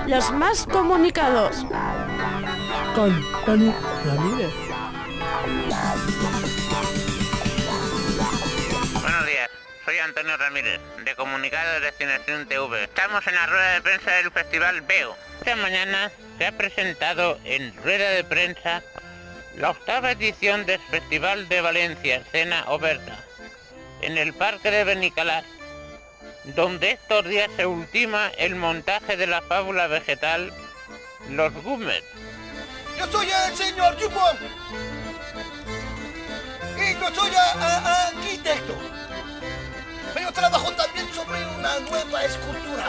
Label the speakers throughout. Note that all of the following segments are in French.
Speaker 1: Los más comunicados.
Speaker 2: Con Tony Ramírez.
Speaker 3: Buenos días, soy Antonio Ramírez, de Comunicado de Destinación TV. Estamos en la rueda de prensa del Festival Veo. Esta mañana se ha presentado en rueda de prensa la octava edición del Festival de Valencia, Escena Oberta, en el Parque de Benicalás, donde estos días se ultima el montaje de la fábula vegetal Los Gúmers.
Speaker 4: Yo soy el señor Dupont y yo soy arquitecto, pero trabajo también sobre una nueva escultura.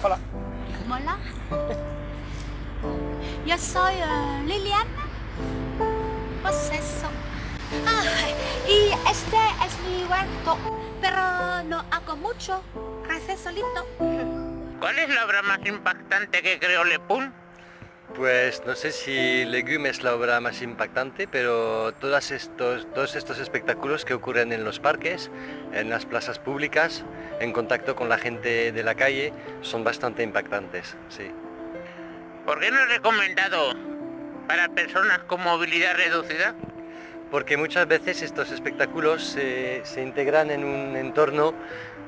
Speaker 5: Hola.
Speaker 6: Hola. Yo soy Lilian. Pues eso. Y este es mi huerto, pero no hago mucho. Crece solito.
Speaker 3: ¿Cuál es la obra más impactante que creó Lepun?
Speaker 5: Pues no sé si Legume es la obra más impactante, pero todos estos espectáculos que ocurren en los parques, en las plazas públicas, en contacto con la gente de la calle, son bastante impactantes, sí.
Speaker 3: ¿Por qué no es recomendado para personas con movilidad reducida?
Speaker 5: Porque muchas veces estos espectáculos se integran en un entorno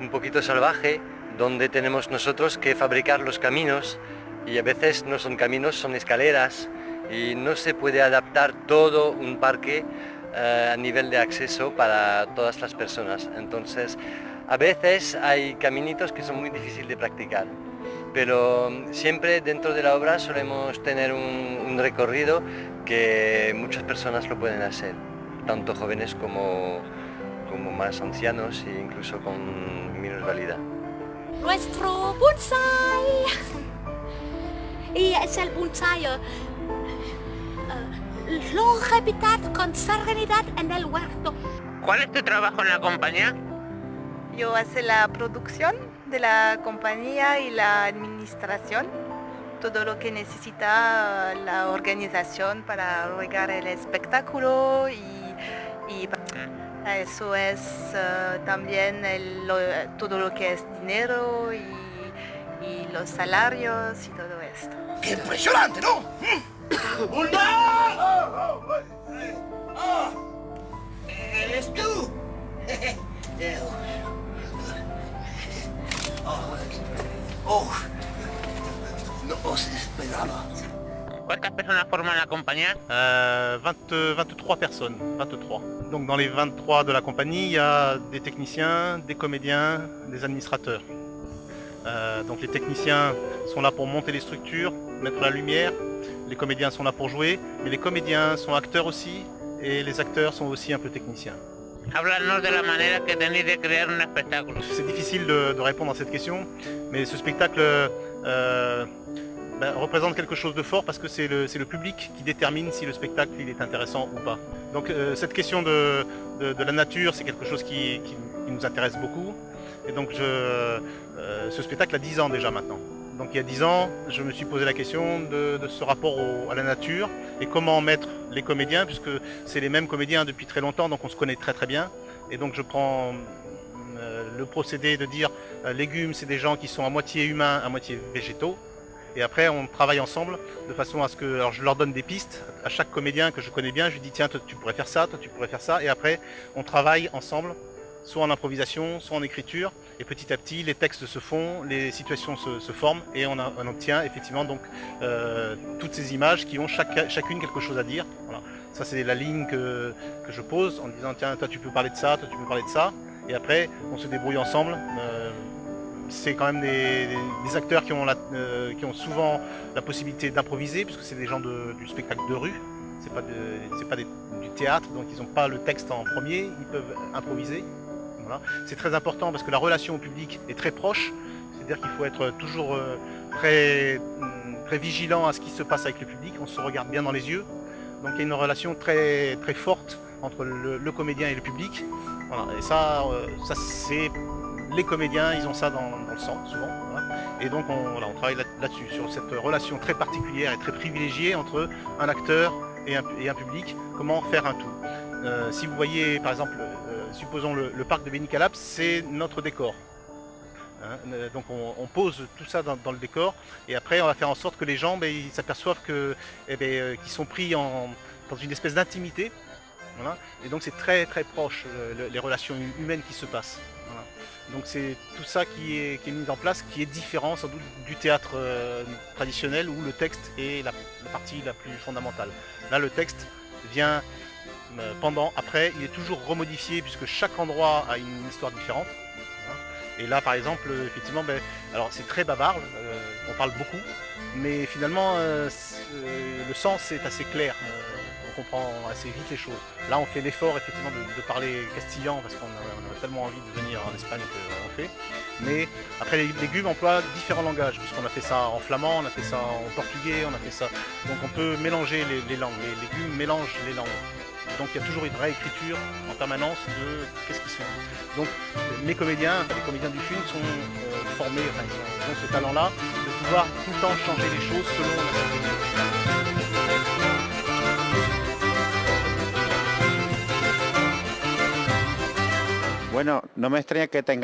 Speaker 5: un poquito salvaje, donde tenemos nosotros que fabricar los caminos, y a veces no son caminos, son escaleras, y no se puede adaptar todo un parque a nivel de acceso para todas las personas. Entonces, a veces hay caminitos que son muy difíciles de practicar, pero siempre dentro de la obra solemos tener un recorrido que muchas personas lo pueden hacer, tanto jóvenes como más ancianos e incluso con minusvalidad.
Speaker 6: Nuestro bonsai. Y es el bonsai longevidad con serenidad en el huerto.
Speaker 3: ¿Cuál es tu trabajo en la compañía?
Speaker 7: Yo hago la producción de la compañía y la administración, todo lo que necesita la organización para regar el espectáculo y eso es también todo lo que es dinero y los salarios y todo esto.
Speaker 4: ¡Qué impresionante!, ¿no? ¿Eres tú? No os esperaba.
Speaker 3: ¿Cuántas personas forman la compañía?
Speaker 8: 23 personnes, 23. Donc dans les 23 de la compagnie, il y a des techniciens, des comédiens, des administrateurs. Donc les techniciens sont là pour monter les structures, mettre la lumière, les comédiens sont là pour jouer, mais les comédiens sont acteurs aussi, et les acteurs sont aussi un peu techniciens.
Speaker 3: Háblanos de la manera que tenéis de crear un espectáculo.
Speaker 8: C'est difficile de répondre à cette question, mais ce spectacle représente quelque chose de fort parce que c'est le public qui détermine si le spectacle il est intéressant ou pas. Donc cette question de la nature, c'est quelque chose qui nous intéresse beaucoup. Et donc ce spectacle a 10 ans déjà maintenant. Donc il y a 10 ans, je me suis posé la question de ce rapport à la nature et comment mettre les comédiens, puisque c'est les mêmes comédiens depuis très longtemps, donc on se connaît très très bien. Et donc je prends le procédé de dire légumes, c'est des gens qui sont à moitié humains, à moitié végétaux. Et après on travaille ensemble de façon à ce que, alors je leur donne des pistes à chaque comédien que je connais bien, je lui dis tiens toi tu pourrais faire ça, toi tu pourrais faire ça, et après on travaille ensemble, soit en improvisation, soit en écriture, et petit à petit les textes se font, les situations se forment, et on obtient effectivement donc toutes ces images qui ont chacune quelque chose à dire. Voilà. Ça c'est la ligne que je pose en disant tiens toi tu peux parler de ça, toi tu peux parler de ça, et après on se débrouille ensemble. C'est quand même des acteurs qui ont souvent la possibilité d'improviser, puisque c'est des gens du spectacle de rue. c'est pas du théâtre, donc ils n'ont pas le texte en premier, ils peuvent improviser. Voilà. C'est très important parce que la relation au public est très proche, c'est-à-dire qu'il faut être toujours très vigilant à ce qui se passe avec le public, on se regarde bien dans les yeux, donc il y a une relation très, très forte entre le comédien et le public. Voilà. Et ça c'est les comédiens, ils ont ça dans le sang souvent. Voilà. Et donc on travaille là-dessus, sur cette relation très particulière et très privilégiée entre un acteur et un public, comment faire un tout. Si vous voyez par exemple, supposons le parc de Benicalap, c'est notre décor. Hein, donc on pose tout ça dans le décor et après on va faire en sorte que les gens ils s'aperçoivent qu'ils sont pris dans une espèce d'intimité. Voilà. Et donc c'est très très proche les relations humaines qui se passent. Voilà. Donc c'est tout ça qui est mis en place, qui est différent sans doute du théâtre traditionnel où le texte est la partie la plus fondamentale. Là le texte vient après, il est toujours remodifié puisque chaque endroit a une histoire différente. Et là par exemple, effectivement, alors c'est très bavard, on parle beaucoup, mais finalement le sens est assez clair. On comprend assez vite les choses. Là on fait l'effort effectivement de parler castillan parce qu'on a tellement envie de venir en Espagne qu'on fait. Mais après les légumes emploient différents langages, puisqu'on a fait ça en flamand, on a fait ça en portugais, on a fait ça. Donc on peut mélanger les langues, les légumes mélangent les langues. Donc il y a toujours une réécriture en permanence de qu'est-ce qui se dit. Donc les comédiens du film sont formés, ils ont ce talent-là de pouvoir tout le temps changer les choses selon la situation.
Speaker 3: Bueno, no me extraña que tenga